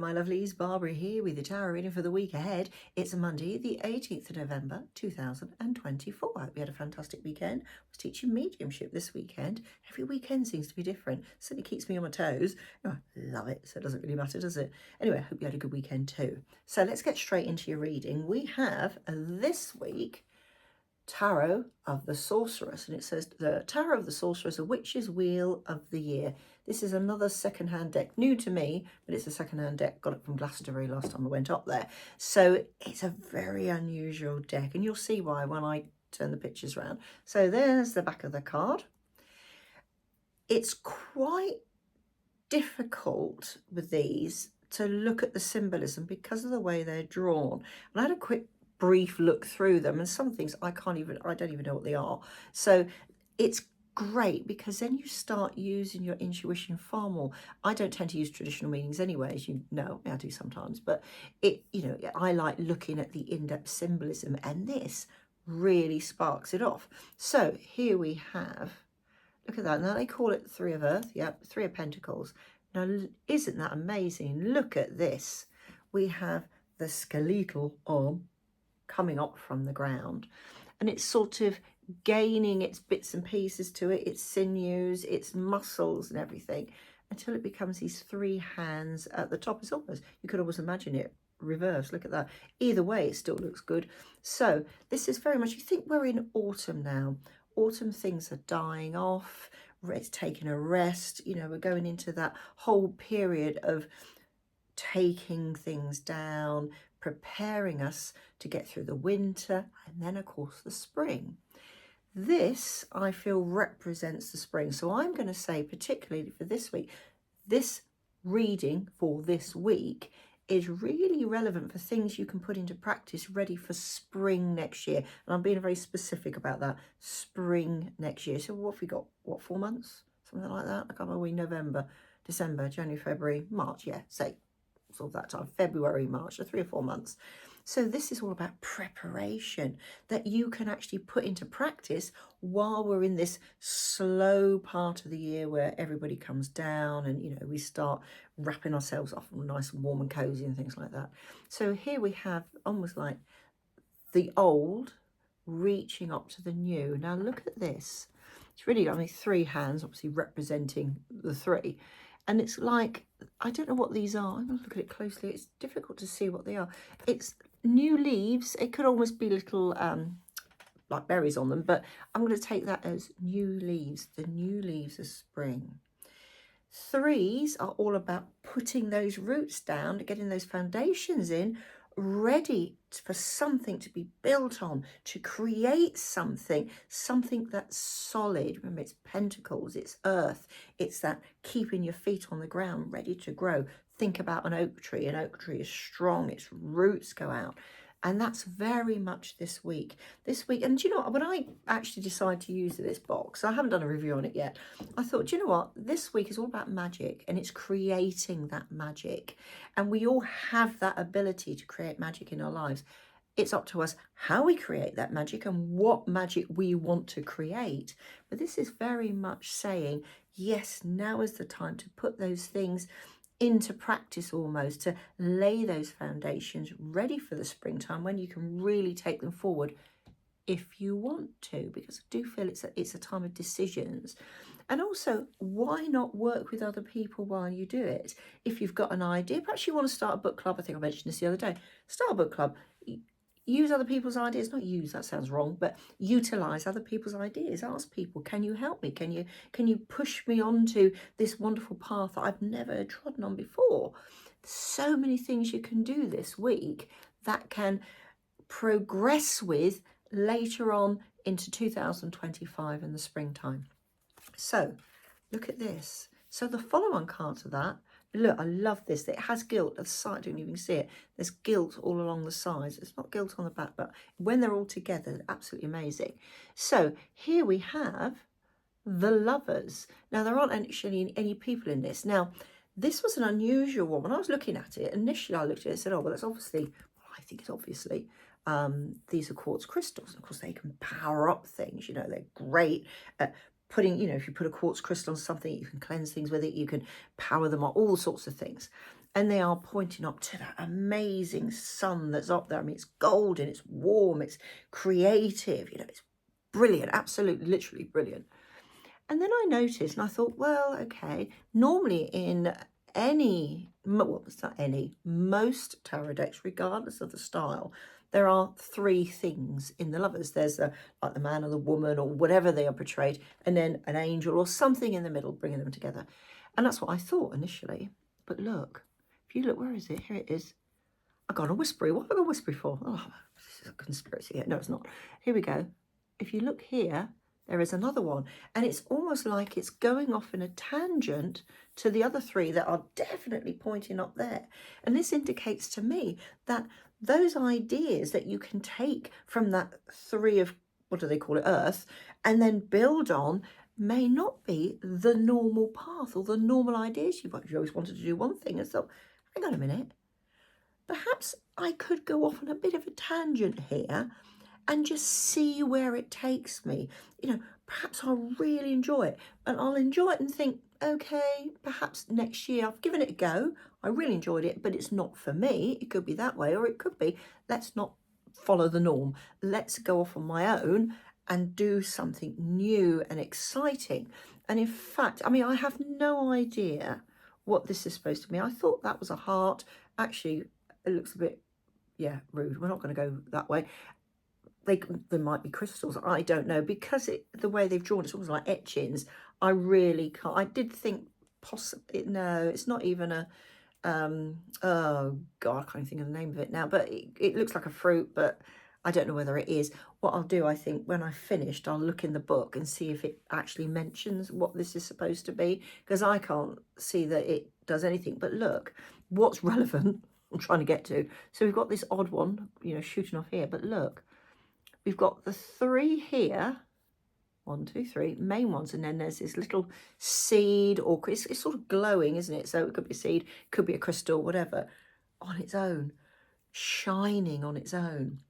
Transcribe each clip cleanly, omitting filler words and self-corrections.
my lovelies, Barbara here with the tarot reading for the week ahead. It's Monday, the 18th of November, 2024. I hope you had a fantastic weekend. I was teaching mediumship this weekend. Every weekend seems to be different. Certainly keeps me on my toes. Oh, I love it, so it doesn't really matter, does it? Anyway, I hope you had a good weekend too. So let's get straight into your reading. We have this week Tarot of the Sorceress, and it says the Tarot of the Sorceress, a witch's wheel of the year. This is another second-hand deck, new to me, but it's a second-hand deck. Got it from Glastonbury last time I went up there. So it's a very unusual deck, and you'll see why when I turn the pictures around. So there's the back of the card. It's quite difficult with these to look at the symbolism because of the way they're drawn. And I had a quick brief look through them, and some things I don't even know what they are. So it's great because then you start using your intuition far more. I don't tend to use traditional meanings anyway, as you know. I do sometimes, but I like looking at the in-depth symbolism, and this really sparks it off. So here we have, look at that. Now they call it Three of Earth. Yep, Three of Pentacles. Now, isn't that amazing? Look at this. We have the skeletal arm coming up from the ground, and it's sort of gaining its bits and pieces to it, its sinews, its muscles and everything, until it becomes these three hands at the top. It's almost, you could always imagine it reversed. Look at that. Either way, it still looks good. So this is very much, you think we're in autumn now. Autumn things are dying off, it's taking a rest, we're going into that whole period of taking things down, preparing us to get through the winter, and then of course the spring. This I feel represents the spring. So I'm going to say, particularly for this week, this reading for this week is really relevant for things you can put into practice ready for spring next year. And I'm being very specific about that, spring next year. So what have we got? What, 4 months? Something like that? I can't remember. November, December, January, February, March. Yeah, say sort of that time, February, March, so 3 or 4 months. So this is all about preparation that you can actually put into practice while we're in this slow part of the year where everybody comes down and, we start wrapping ourselves up nice and warm and cozy and things like that. So here we have almost like the old reaching up to the new. Now look at this. It's really only three hands, obviously representing the three. And it's like, I don't know what these are. I'm going to look at it closely. It's difficult to see what they are. It's new leaves. It could almost be little like berries on them, but I'm going to take that as new leaves, the new leaves of spring. Threes are all about putting those roots down, getting those foundations in, ready for something to be built on, to create something that's solid. Remember, it's pentacles, it's earth, it's that keeping your feet on the ground, ready to grow. Think about an oak tree. An oak tree is strong, its roots go out. And that's very much this week. And do you know what? When I actually decided to use this box, I haven't done a review on it yet. I thought, do you know what? This week is all about magic, and it's creating that magic. And we all have that ability to create magic in our lives. It's up to us how we create that magic and what magic we want to create. But this is very much saying, yes, now is the time to put those things into practice, almost to lay those foundations ready for the springtime when you can really take them forward if you want to, because I do feel it's a time of decisions. And also, why not work with other people while you do it? If you've got an idea, perhaps you want to start a book club. I think I mentioned this the other day. Start a book club. Use other people's ideas. Not use, that sounds wrong, but utilize other people's ideas. Ask people, can you help me? Can you push me onto this wonderful path that I've never trodden on before? So many things you can do this week that can progress with later on into 2025 in the springtime. So look at this. So the follow-on card to that, look, I love this. It has gilt at the side. I don't even see it. There's gilt all along the sides. It's not gilt on the back, but when they're all together, absolutely amazing. So here we have the Lovers. Now, there aren't actually any people in this. Now, this was an unusual one. When I was looking at it, initially I looked at it and said, oh, well, it's obviously, well, I think it's obviously, these are quartz crystals. And of course, they can power up things. They're great at putting, if you put a quartz crystal on something, you can cleanse things with it, you can power them up, all sorts of things. And they are pointing up to that amazing sun that's up there. I mean, it's golden, it's warm, it's creative, you know, it's brilliant, absolutely, literally brilliant. And then I noticed and I thought, well, okay, normally in well, it's not any, most tarot decks, regardless of the style, there are three things in the lovers. There's like the man or the woman or whatever they are portrayed, and then an angel or something in the middle bringing them together. And that's what I thought initially. But look, if you look, where is it? Here it is. I got a whispery. What have I got a whispery for? Oh, this is a conspiracy here. No, it's not. Here we go. If you look here, there is another one. And it's almost like it's going off in a tangent to the other three that are definitely pointing up there. And this indicates to me that those ideas that you can take from that three of, what do they call it, Earth, and then build on may not be the normal path or the normal ideas you've got. You always wanted to do one thing and thought, hang on a minute, perhaps I could go off on a bit of a tangent here and just see where it takes me. You know, perhaps I'll really enjoy it, and I'll enjoy it and think, okay, perhaps next year. I've given it a go. I really enjoyed it, but it's not for me. It could be that way, or it could be, let's not follow the norm. Let's go off on my own and do something new and exciting. And in fact, I mean, I have no idea what this is supposed to be. I thought that was a heart. Actually, it looks a bit, yeah, rude. We're not going to go that way. There might be crystals, I don't know, because the way they've drawn it's almost like etchings. I really can't. I did think possibly, no, it's not even a oh god, I can't even think of the name of it now, but it looks like a fruit, but I don't know whether it is. What I'll do, I think when I've finished, I'll look in the book and see if it actually mentions what this is supposed to be, because I can't see that it does anything. But look, what's relevant I'm trying to get to. So we've got this odd one, you know, shooting off here, but look, we've got the three here, 1, 2, 3 main ones, and then there's this little seed, or it's sort of glowing, isn't it? So it could be a seed, could be a crystal, whatever, on its own, shining on its own.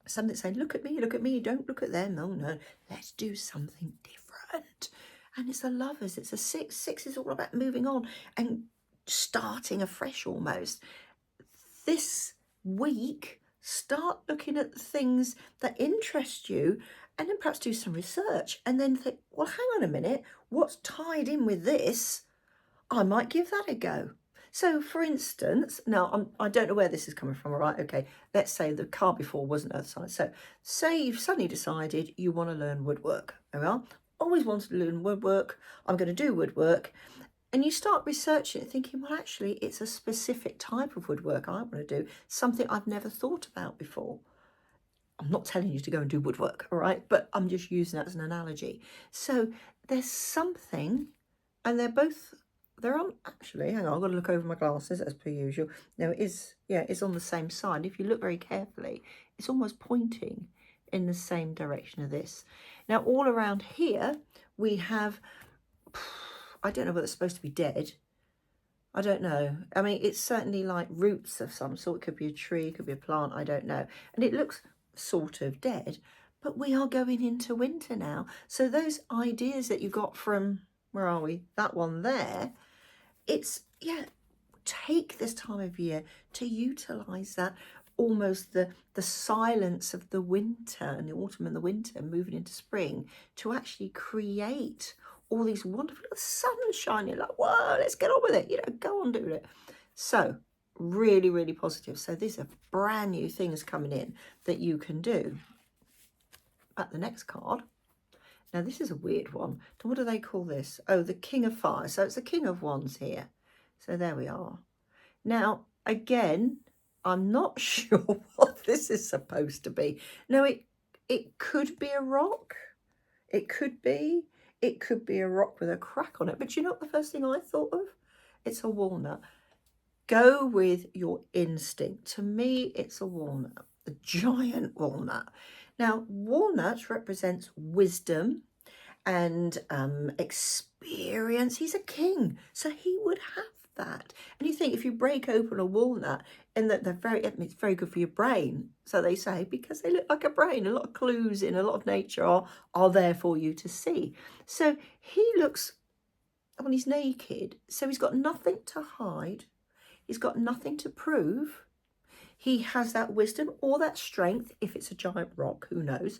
Something saying, look at me, don't look at them. Oh no, let's do something different. And it's the lovers, it's a 6. 6 is all about moving on and starting afresh almost. This week, start looking at the things that interest you, and then perhaps do some research, and then think, well, hang on a minute, what's tied in with this? I might give that a go. So, for instance, now I don't know where this is coming from, all right? Okay, let's say the card before wasn't earth sign. So, say you've suddenly decided you want to learn woodwork. There we are. Always wanted to learn woodwork. I'm going to do woodwork. And you start researching it, thinking, well, actually, it's a specific type of woodwork I want to do, something I've never thought about before. I'm not telling you to go and do woodwork, all right? But I'm just using that as an analogy. So there's something, and they're on, actually, hang on, I've got to look over my glasses as per usual. No, it is, yeah, it's on the same side. If you look very carefully, it's almost pointing in the same direction of this. Now, all around here, we have, I don't know whether it's supposed to be dead. I don't know. I mean, it's certainly like roots of some sort. It could be a tree, it could be a plant, I don't know. And it looks sort of dead, but we are going into winter now. So those ideas that you got from, where are we? That one there, it's, yeah, take this time of year to utilize that, almost the silence of the winter and the autumn and the winter moving into spring, to actually create all these wonderful, the sun shining, like, whoa, let's get on with it, you know, go on doing it. So really, really positive. So these are brand new things coming in that you can do. At the next card, now this is a weird one. What do they call this? Oh, the King of Fire. So it's the King of Wands here. So there we are. Now, again, I'm not sure what this is supposed to be. Now, it could be a rock. It could be a rock with a crack on it. But you know what the first thing I thought of? It's a walnut. Go with your instinct. To me, it's a walnut, a giant walnut. Now, walnut represents wisdom and experience. He's a king, so he would have that. And you think, if you break open a walnut, and that it's very good for your brain, so they say, because they look like a brain. A lot of clues in a lot of nature are there for you to see. So he looks, when he's naked, so he's got nothing to hide. He's got nothing to prove. He has that wisdom or that strength. If it's a giant rock, who knows?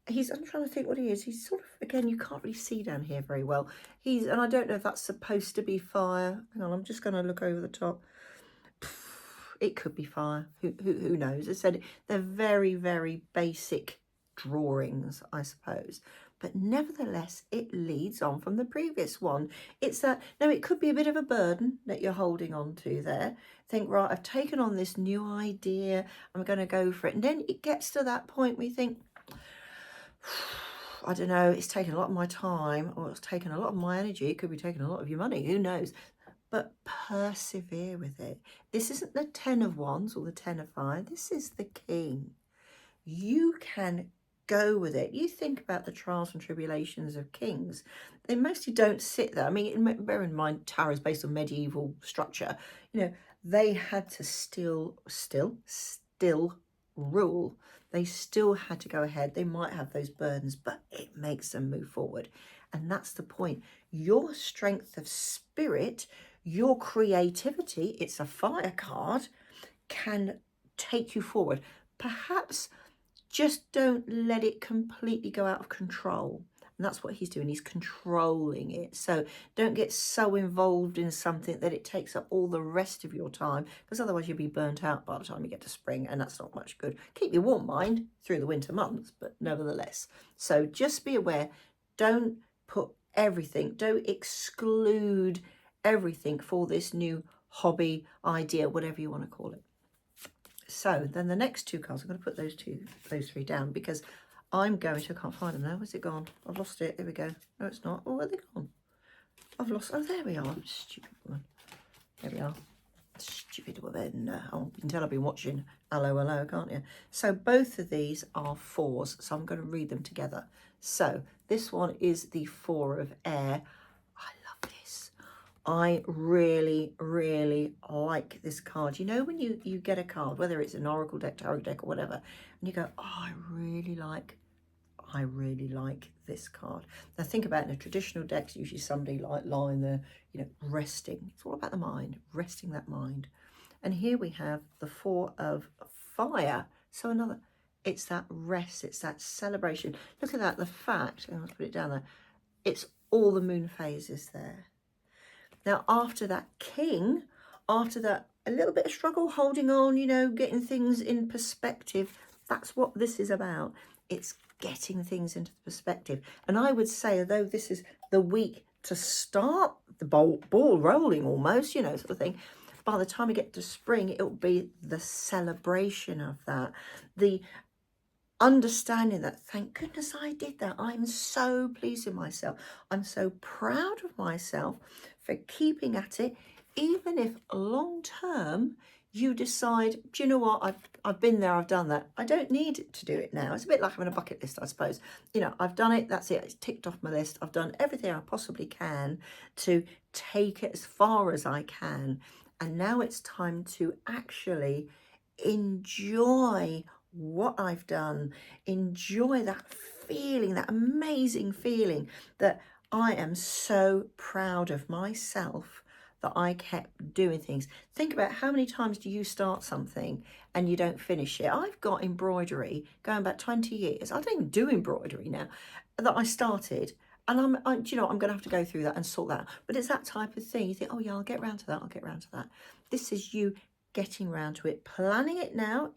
I'm trying to think what he is. He's sort of, again, you can't really see down here very well. And I don't know if that's supposed to be fire. Hang on, I'm just going to look over the top. It could be fire. Who knows? As I said, they're very, very basic drawings, I suppose. But nevertheless, it leads on from the previous one. It's that, now it could be a bit of a burden that you're holding on to there. Think, right, I've taken on this new idea. I'm going to go for it. And then it gets to that point where you think, I don't know, it's taken a lot of my time, or it's taken a lot of my energy. It could be taking a lot of your money, who knows? But persevere with it. This isn't the 10 of Wands or the 10 of Fire. This is the King. You can go with it. You think about the trials and tribulations of kings. They mostly don't sit there. I mean, bear in mind, Tarot is based on medieval structure. You know, they had to still rule. They still had to go ahead. They might have those burdens, but it makes them move forward. And that's the point. Your strength of spirit, your creativity, it's a fire card, can take you forward. Perhaps just don't let it completely go out of control. And that's what he's doing. He's controlling it. So don't get so involved in something that it takes up all the rest of your time, because otherwise you'll be burnt out by the time you get to spring, and that's not much good. Keep your warm mind through the winter months, but nevertheless. So just be aware. Don't put everything, don't exclude everything for this new hobby, idea, whatever you want to call it. So then the next two cards, I'm going to put those three down, because I can't find them now. Where's it gone? I've lost it. There we go. No, it's not. Oh, where are they gone? I've lost, oh, there we are. Stupid woman. There we are. Stupid woman. Oh, you can tell I've been watching Hello, can't you? So both of these are 4s, so I'm going to read them together. So this one is the 4 of Air. I love this. I really, really like this card. You know, when you get a card, whether it's an Oracle deck, Tarot deck, or whatever, and you go, oh, I really like this card. Now think about it, in a traditional deck, it's usually somebody like lying there, you know, resting. It's all about the mind, resting that mind. And here we have the 4 of Fire. So it's that rest, it's that celebration. Look at that, the fact, I'll put it down there, it's all the moon phases there. Now, after that King, after that a little bit of struggle, holding on, you know, getting things in perspective, that's what this is about. It's getting things into perspective. And I would say, although this is the week to start the ball rolling almost, you know, sort of thing, by the time we get to spring, it will be the celebration of that. The understanding that, thank goodness I did that. I'm so pleased with myself. I'm so proud of myself for keeping at it, even if long term you decide, do you know what, I've been there, I've done that. I don't need to do it now. It's a bit like having a bucket list, I suppose. You know, I've done it, that's it, it's ticked off my list. I've done everything I possibly can to take it as far as I can. And now it's time to actually enjoy what I've done, enjoy that feeling, that amazing feeling that I am so proud of myself that I kept doing things. Think about how many times do you start something and you don't finish it. I've got embroidery going back 20 years. I don't even do embroidery now, that I started. And you know, I'm going to have to go through that and sort that out. But it's that type of thing. You think, oh yeah, I'll get round to that. I'll get round to that. This is you getting round to it, planning it now.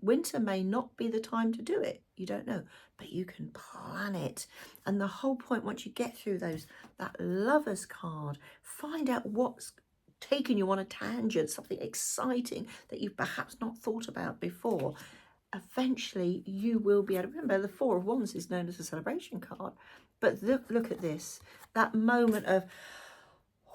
Winter may not be the time to do it. You don't know, but you can plan it. And the whole point, once you get through that Lover's card, find out what's taken you on a tangent, something exciting that you've perhaps not thought about before. Eventually, you will be able to remember. The 4 of Wands is known as a celebration card. But look at this, that moment of,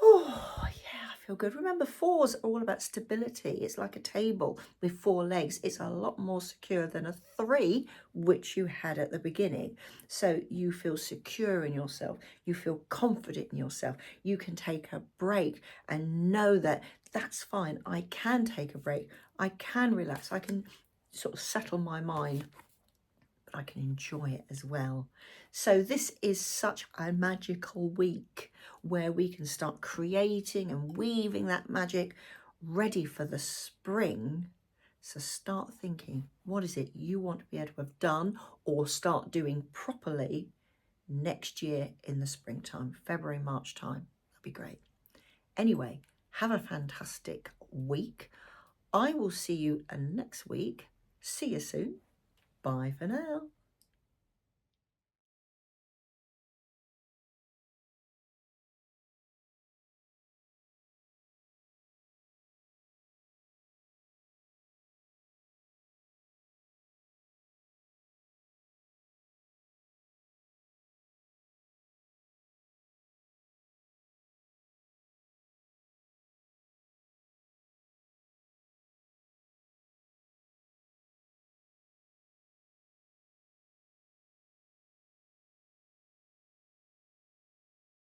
oh, yeah, I feel good. Remember, 4s are all about stability. It's like a table with 4 legs. It's a lot more secure than a 3, which you had at the beginning. So you feel secure in yourself. You feel confident in yourself. You can take a break and know that that's fine. I can take a break. I can relax. I can sort of settle my mind. I can enjoy it as well. So this is such a magical week where we can start creating and weaving that magic ready for the spring. So start thinking, what is it you want to be able to have done or start doing properly next year in the springtime, February, March time. That'd be great. Anyway, have a fantastic week. I will see you next week. See you soon. Bye for now.